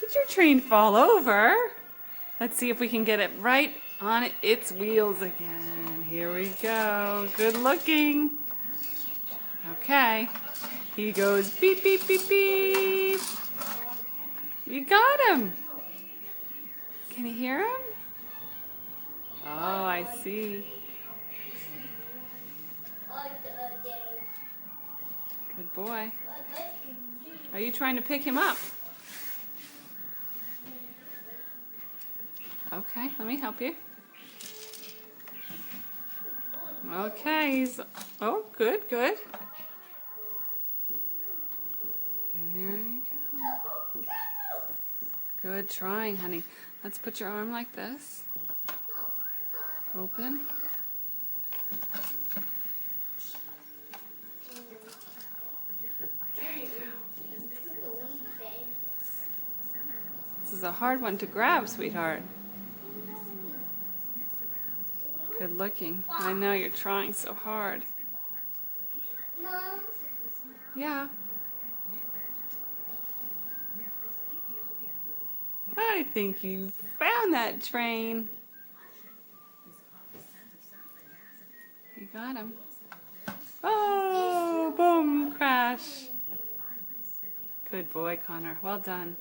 Did your train fall over? Let's see if we can get it right on its wheels again. Here we go. Good looking. Okay. He goes beep, beep, beep, beep. You got him. Can you hear him? Oh, I see. Good boy. Are you trying to pick him up? Okay, let me help you. Okay, he's... Oh, good, good. There you go. Good trying, honey. Let's put your arm like this. Open. There you go. This is a hard one to grab, sweetheart. Good looking. I know you're trying so hard. Mom? Yeah. I think you found that train. You got him. Oh, boom, crash. Good boy, Connor. Well done.